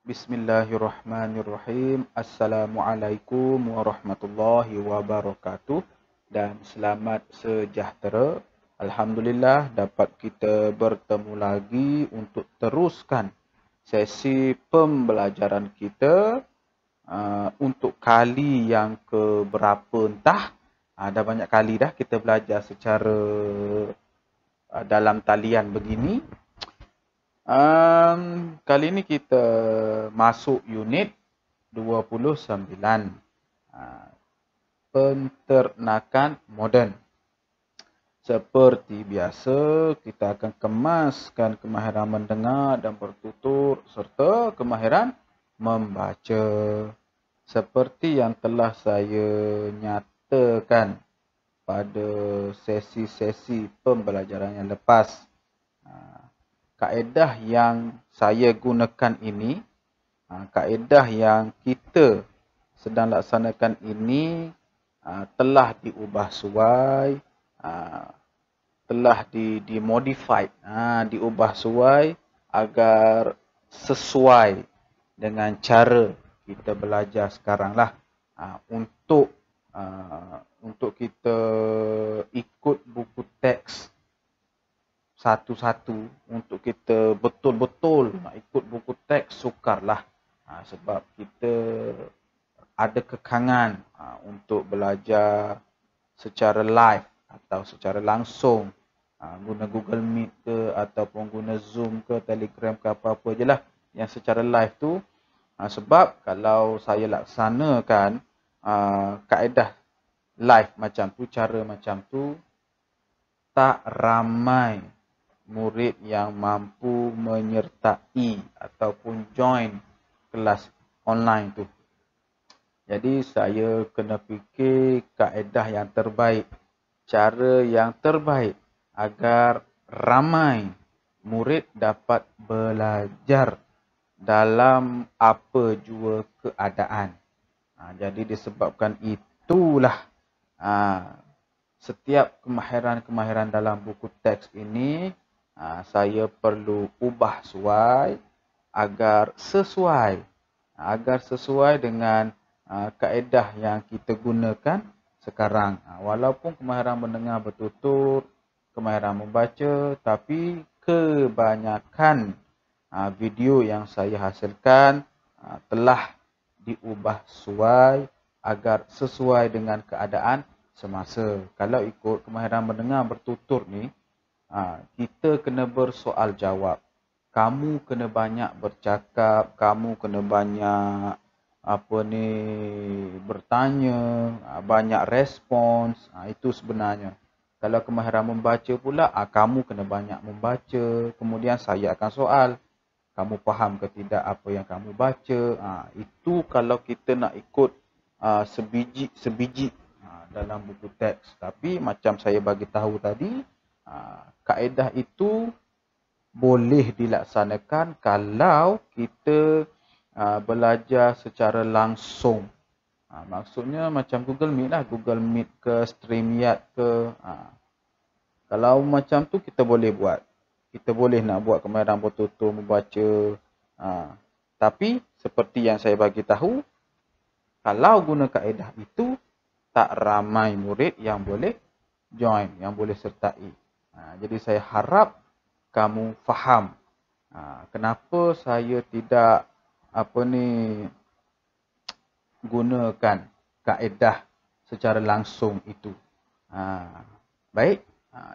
Bismillahirrahmanirrahim. Assalamualaikum warahmatullahi wabarakatuh dan selamat sejahtera. Alhamdulillah dapat kita bertemu lagi untuk teruskan sesi pembelajaran kita untuk kali yang keberapa entah. Dah banyak kali dah kita belajar secara dalam talian begini. Kali ini kita masuk unit 29. Penternakan moden. Seperti biasa, kita akan kemaskan kemahiran mendengar dan bertutur serta kemahiran membaca. Seperti yang telah saya nyatakan pada sesi-sesi pembelajaran yang lepas. Kaedah yang saya gunakan ini, kaedah yang kita sedang laksanakan ini telah diubah suai, telah dimodified, diubah suai agar sesuai dengan cara kita belajar sekarang lah. Untuk kita ikut buku teks satu-satu, untuk kita betul-betul nak ikut buku teks, sukarlah. Sebab kita ada kekangan untuk belajar secara live atau secara langsung, guna Google Meet ke ataupun guna Zoom ke, Telegram ke, apa-apa je lah yang secara live tu. Sebab kalau saya laksanakan kaedah live macam tu, cara macam tu, tak ramai murid yang mampu menyertai ataupun join kelas online tu. Jadi saya kena fikir kaedah yang terbaik, cara yang terbaik agar ramai murid dapat belajar dalam apa jua keadaan. Jadi disebabkan itulah setiap kemahiran-kemahiran dalam buku teks ini saya perlu ubah suai agar sesuai dengan kaedah yang kita gunakan sekarang. Walaupun kemahiran mendengar bertutur, kemahiran membaca, tapi kebanyakan video yang saya hasilkan telah diubah suai agar sesuai dengan keadaan semasa. Kalau ikut kemahiran mendengar bertutur ni, kita kena bersoal jawab. Kamu kena banyak bercakap, kamu kena banyak bertanya, banyak respons. Itu sebenarnya. Kalau kemahiran membaca pula, kamu kena banyak membaca. Kemudian saya akan soal, kamu faham ke tidak apa yang kamu baca. Itu kalau kita nak ikut sebiji dalam buku teks. Tapi macam saya bagi tahu tadi, kaedah itu boleh dilaksanakan kalau kita belajar secara langsung. Maksudnya macam Google Meet lah, Google Meet ke, StreamYard ke. Kalau macam tu kita boleh buat. Kita boleh nak buat kemahiran bertutur, membaca. Tapi seperti yang saya bagi tahu, kalau guna kaedah itu, tak ramai murid yang boleh join, yang boleh sertai. Jadi saya harap kamu faham kenapa saya tidak gunakan kaedah secara langsung itu. Baik,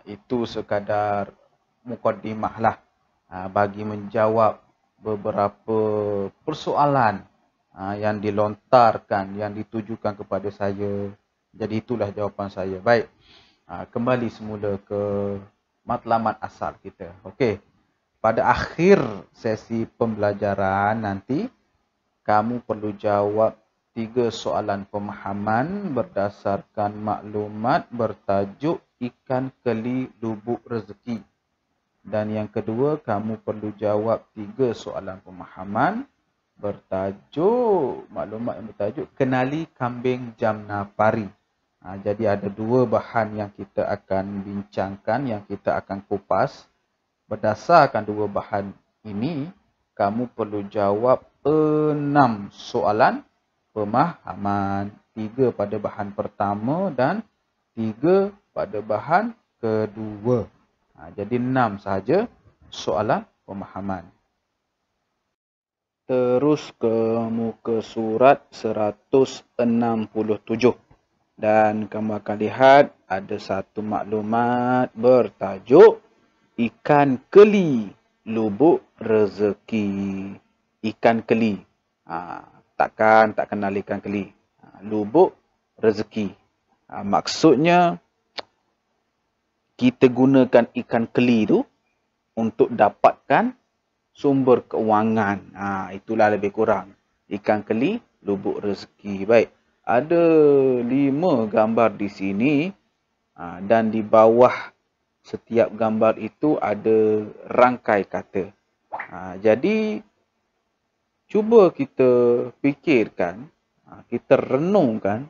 itu sekadar mukaddimah lah bagi menjawab beberapa persoalan yang dilontarkan, yang ditujukan kepada saya. Jadi itulah jawapan saya. Baik, kembali semula ke matlamat asal kita. Okey. Pada akhir sesi pembelajaran nanti, kamu perlu jawab 3 soalan pemahaman berdasarkan maklumat bertajuk ikan keli lubuk rezeki. Dan yang kedua, kamu perlu jawab 3 soalan pemahaman maklumat yang bertajuk kenali kambing Jamna Pari. Jadi ada 2 bahan yang kita akan bincangkan, yang kita akan kupas. Berdasarkan 2 bahan ini, kamu perlu jawab 6 soalan pemahaman. 3 pada bahan pertama dan 3 pada bahan kedua. Jadi 6 sahaja soalan pemahaman. Terus ke muka surat 167. Dan kamu akan lihat ada satu maklumat bertajuk ikan keli lubuk rezeki. Ikan keli. Tak kenal ikan keli. Lubuk rezeki. Maksudnya kita gunakan ikan keli tu untuk dapatkan sumber keuangan. Itulah lebih kurang. Ikan keli lubuk rezeki. Baik. Ada 5 gambar di sini. Dan di bawah setiap gambar itu ada rangkai kata. Jadi cuba kita fikirkan, kita renungkan,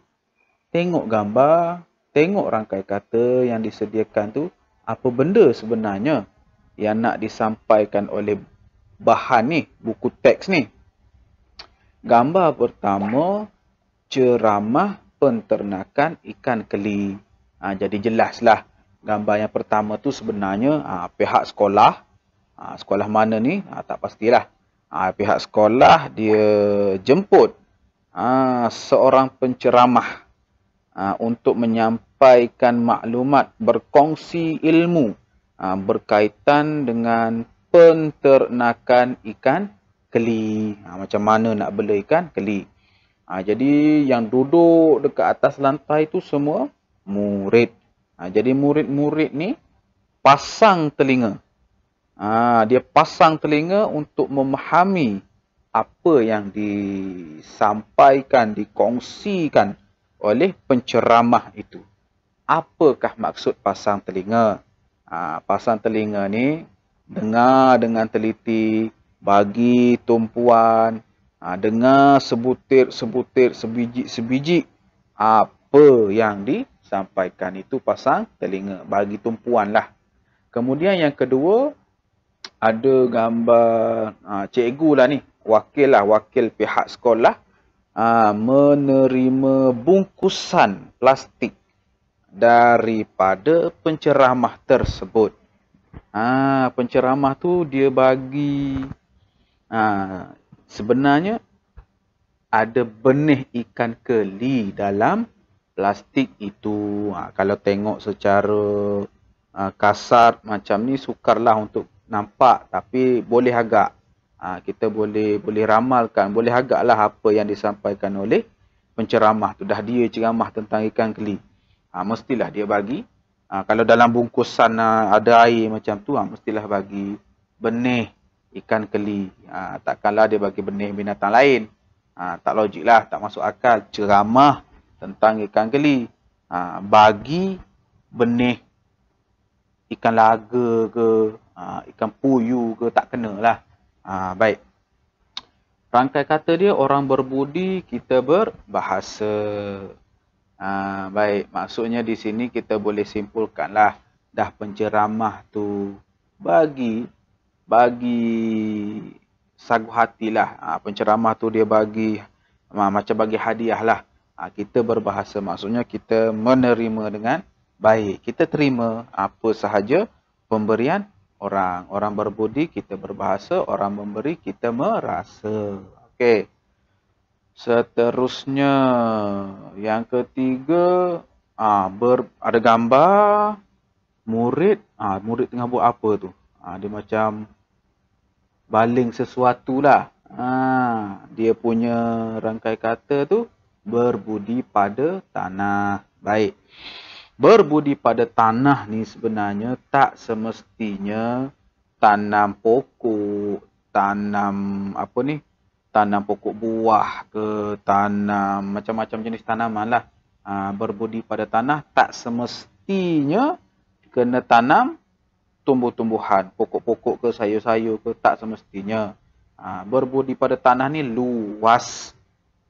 tengok gambar, tengok rangkai kata yang disediakan tu, apa benda sebenarnya yang nak disampaikan oleh bahan ni, buku teks ni. Gambar pertama, ceramah penternakan ikan keli. Jadi jelaslah gambar yang pertama tu sebenarnya pihak sekolah. Sekolah mana ni? Tak pastilah. Pihak sekolah dia jemput seorang penceramah untuk menyampaikan maklumat, berkongsi ilmu berkaitan dengan penternakan ikan keli. Macam mana nak bela ikan keli. Jadi yang duduk dekat atas lantai tu semua murid. Jadi murid-murid ni pasang telinga. Dia pasang telinga untuk memahami apa yang disampaikan, dikongsikan oleh penceramah itu. Apakah maksud pasang telinga? Pasang telinga ni dengar dengan teliti, bagi tumpuan, dengar sebutir-sebutir, sebiji-sebiji apa yang disampaikan itu pasang telinga, bagi tumpuan lah. Kemudian yang kedua, ada gambar cikgu lah ni, wakil pihak sekolah menerima bungkusan plastik daripada penceramah tersebut. Penceramah tu dia bagi sebenarnya ada benih ikan keli dalam plastik itu. Kalau tengok secara kasar macam ni, sukarlah untuk nampak, tapi boleh agak kita boleh ramalkan, boleh agaklah apa yang disampaikan oleh penceramah tu. Dah dia ceramah tentang ikan keli, mestilah dia bagi kalau dalam bungkusan ada air macam tu, mestilah bagi benih ikan keli. Takkanlah dia bagi benih binatang lain. Tak logik lah, tak masuk akal. Ceramah tentang ikan keli, bagi benih ikan laga ke, ikan puyuh ke, tak kena lah. Baik. Rangkai kata dia, orang berbudi, kita berbahasa. Baik, maksudnya di sini kita boleh simpulkan lah. Dah penceramah tu bagi sagu hati lah. Penceramah tu dia bagi macam bagi hadiah lah. Kita berbahasa, maksudnya kita menerima dengan baik. Kita terima apa sahaja pemberian orang. Orang berbudi, kita berbahasa. Orang memberi, kita merasa. Okey. Seterusnya, yang ketiga, ada gambar murid. Murid tengah buat apa tu? Dia macam baling sesuatu lah. Dia punya rangkai kata tu, berbudi pada tanah. Baik. Berbudi pada tanah ni sebenarnya tak semestinya tanam pokok, tanam tanam pokok buah ke, tanam macam-macam jenis tanaman lah. Berbudi pada tanah tak semestinya kena tanam tumbuh-tumbuhan, pokok-pokok ke, sayur-sayur ke, tak semestinya. Berbudi pada tanah ni luas.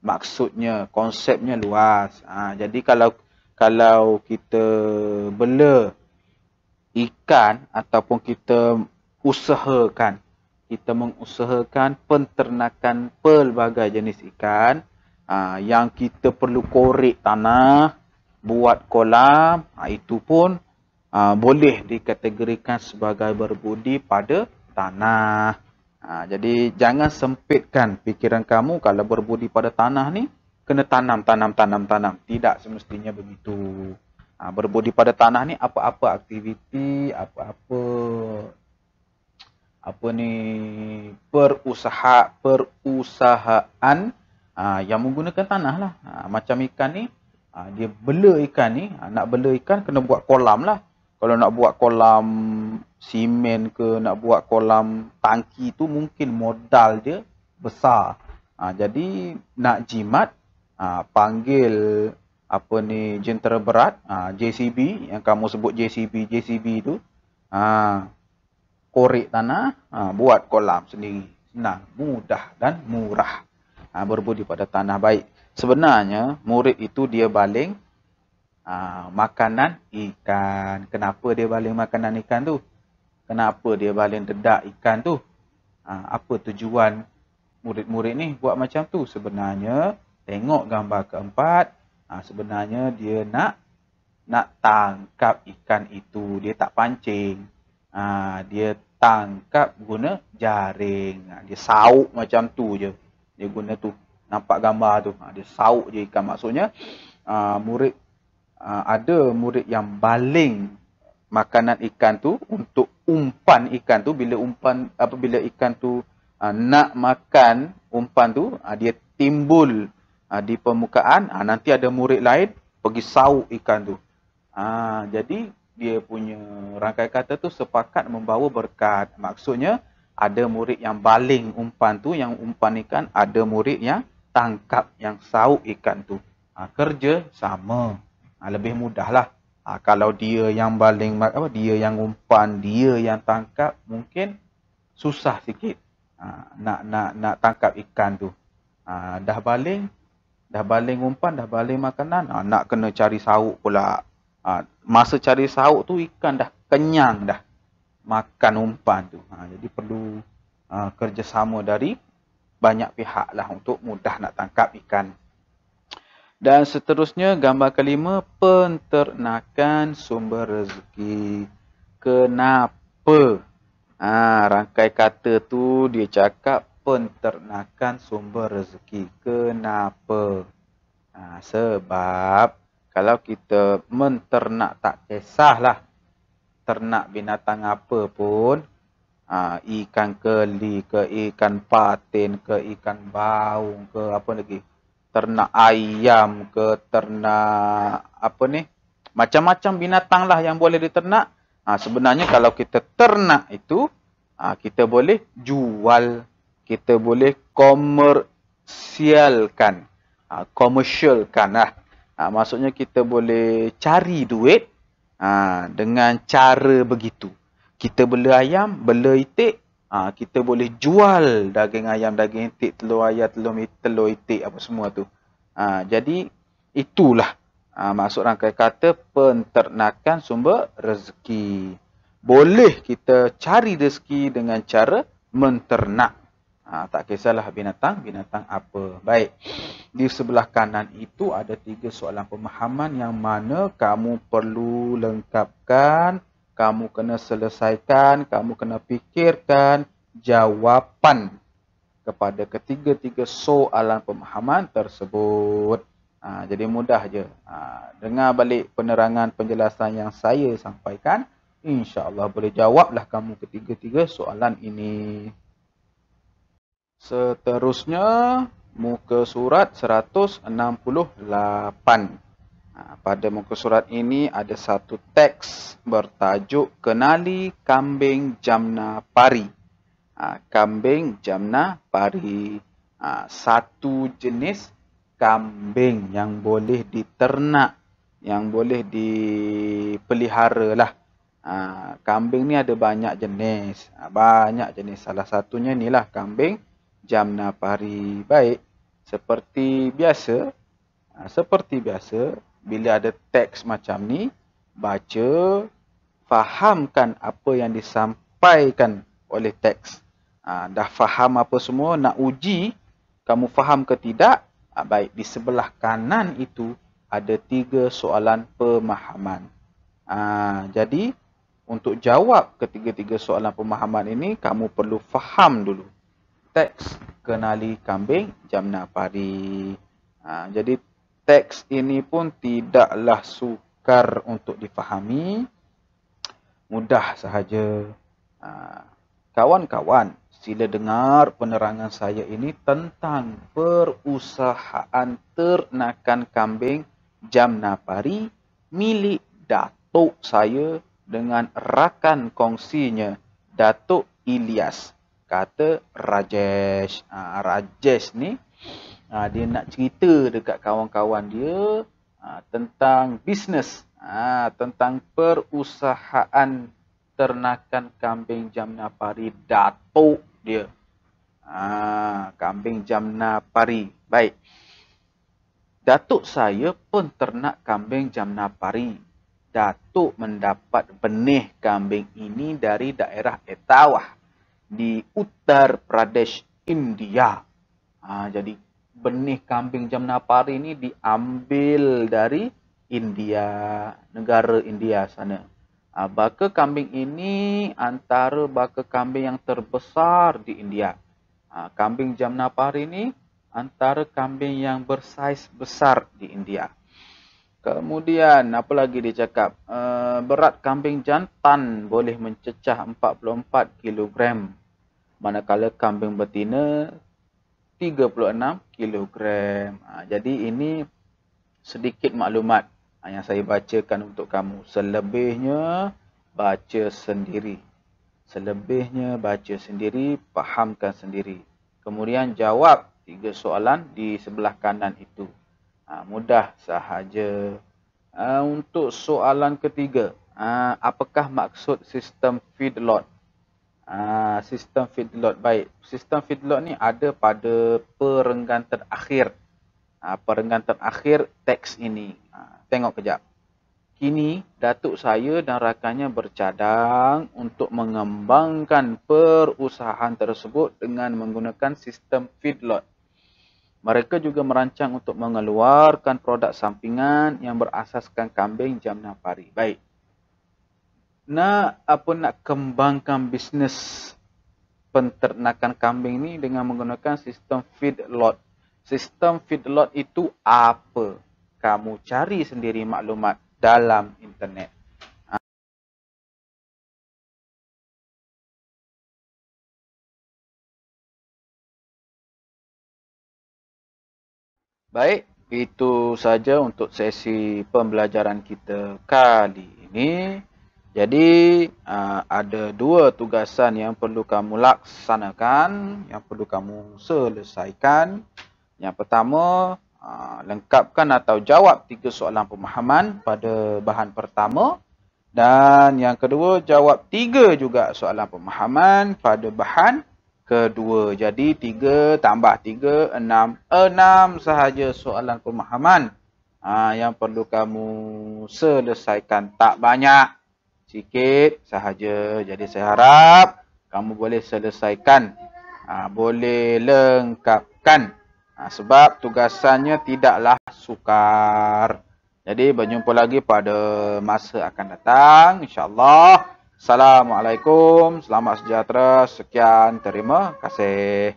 Maksudnya, konsepnya luas. Jadi kalau kita bela ikan ataupun kita usahakan kita mengusahakan penternakan pelbagai jenis ikan yang kita perlu korek tanah, buat kolam, itu pun boleh dikategorikan sebagai berbudi pada tanah. Jadi jangan sempitkan fikiran kamu kalau berbudi pada tanah ni kena tanam. Tidak semestinya begitu. Berbudi pada tanah ni apa-apa aktiviti, apa-apa perusahaan yang menggunakan tanah lah. Macam ikan ni, dia bela ikan ni, nak bela ikan kena buat kolam lah. Kalau nak buat kolam simen ke, nak buat kolam tangki tu mungkin modal dia besar. Jadi nak jimat, panggil jentera berat, JCB, yang kamu sebut JCB tu, korek tanah, buat kolam sendiri. Senang, mudah dan murah. Berbudi pada tanah. Baik. Sebenarnya murid itu dia baling makanan ikan. Kenapa dia baling makanan ikan tu? Kenapa dia baling dedak ikan tu? Apa tujuan murid-murid ni buat macam tu? Sebenarnya tengok gambar keempat. Sebenarnya dia nak tangkap ikan itu. Dia tak pancing. Dia tangkap guna jaring. Dia sauk macam tu je. Dia guna tu. Nampak gambar tu. Dia sauk je ikan. Maksudnya ada murid yang baling makanan ikan tu untuk umpan ikan tu. Apabila ikan tu nak makan umpan tu, dia timbul di permukaan. Nanti ada murid lain pergi sauk ikan tu. Jadi dia punya rangkai kata tu sepakat membawa berkat. Maksudnya ada murid yang baling umpan tu, yang umpan ikan. Ada murid yang tangkap, yang sauk ikan tu. Kerja sama. Lebih mudah lah. Kalau dia yang baling, dia yang umpan, dia yang tangkap, mungkin susah sikit nak tangkap ikan tu. Dah baling umpan, dah baling makanan, nak kena cari sauk pula. Masa cari sauk tu ikan dah kenyang dah makan umpan tu. Jadi perlu kerjasama dari banyak pihak lah untuk mudah nak tangkap ikan. Dan seterusnya gambar kelima, penternakan sumber rezeki. Kenapa? Rangkai kata tu dia cakap penternakan sumber rezeki. Kenapa? Sebab kalau kita menternak, tak kisahlah ternak binatang apa pun, ikan keli ke, ikan patin ke, ikan baung ke, apa lagi, ternak ayam ke, ternak macam-macam binatang lah yang boleh diternak. Sebenarnya kalau kita ternak itu, kita boleh jual, kita boleh komersialkan lah. Maksudnya kita boleh cari duit dengan cara begitu. Kita bela ayam, bela itik, kita boleh jual daging ayam, daging itik, telur ayam, telur itik, apa semua tu. Jadi itulah maksud rangkai kata penternakan sumber rezeki. Boleh kita cari rezeki dengan cara menternak. Tak kisahlah binatang apa. Baik. Di sebelah kanan itu ada 3 soalan pemahaman yang mana kamu perlu lengkapkan, kamu kena selesaikan, kamu kena fikirkan jawapan kepada ketiga-tiga soalan pemahaman tersebut. Jadi mudah je. Dengar balik penerangan penjelasan yang saya sampaikan, insya-Allah boleh jawablah kamu ketiga-tiga soalan ini. Seterusnya, muka surat 168. Pada muka surat ini ada satu teks bertajuk Kenali Kambing Jamna Pari. Kambing Jamna Pari. Satu jenis kambing yang boleh diternak, yang boleh dipelihara lah. Kambing ni ada banyak jenis. Salah satunya ni lah kambing Jamna Pari. Baik, seperti biasa, bila ada teks macam ni, baca, fahamkan apa yang disampaikan oleh teks. Dah faham apa semua, nak uji kamu faham ke tidak? Baik, di sebelah kanan itu ada 3 soalan pemahaman. Jadi, untuk jawab ketiga-tiga soalan pemahaman ini, kamu perlu faham dulu teks kenali kambing Jamna Pari. Jadi, teks ini pun tidaklah sukar untuk difahami. Mudah sahaja. Kawan-kawan, sila dengar penerangan saya ini tentang perusahaan ternakan kambing Jamna Pari milik Datuk saya dengan rakan kongsinya, Datuk Ilyas. Kata Rajesh. Rajesh ni, dia nak cerita dekat kawan-kawan dia tentang bisnes, tentang perusahaan ternakan kambing Jamna Pari Datuk dia. Kambing Jamna Pari. Baik. Datuk saya pun ternak kambing Jamna Pari. Datuk mendapat benih kambing ini dari daerah Etawah di Uttar Pradesh, India. Jadi benih kambing Jamna Pari ini diambil dari India, negara India sana. Baka kambing ini antara baka kambing yang terbesar di India. Kambing Jamna Pari ini antara kambing yang bersaiz besar di India. Kemudian, apa lagi dia cakap? Berat kambing jantan boleh mencecah 44 kg. Manakala kambing betina 36 kg. Jadi ini sedikit maklumat yang saya bacakan untuk kamu. Selebihnya baca sendiri. Fahamkan sendiri. Kemudian jawab 3 soalan di sebelah kanan itu. Mudah sahaja. Untuk soalan ketiga, apakah maksud sistem feedlot? Sistem feedlot. Baik, sistem feedlot ni ada pada perenggan terakhir. Perenggan terakhir teks ini. Tengok kejap. Kini, datuk saya dan rakannya bercadang untuk mengembangkan perusahaan tersebut dengan menggunakan sistem feedlot. Mereka juga merancang untuk mengeluarkan produk sampingan yang berasaskan kambing Jamna Pari. Baik. Nak kembangkan bisnes penternakan kambing ni dengan menggunakan sistem feedlot. Sistem feedlot itu apa? Kamu cari sendiri maklumat dalam internet. Baik, itu saja untuk sesi pembelajaran kita kali ini. Jadi, ada 2 tugasan yang perlu kamu laksanakan, yang perlu kamu selesaikan. Yang pertama, lengkapkan atau jawab 3 soalan pemahaman pada bahan pertama. Dan yang kedua, jawab 3 juga soalan pemahaman pada bahan kedua. Jadi 3 tambah 3, 6. 6 sahaja soalan pemahaman yang perlu kamu selesaikan. Tak banyak, sikit sahaja. Jadi saya harap kamu boleh selesaikan, boleh lengkapkan. Sebab tugasannya tidaklah sukar. Jadi berjumpa lagi pada masa akan datang, insya-Allah. Assalamualaikum, selamat sejahtera, sekian, terima kasih.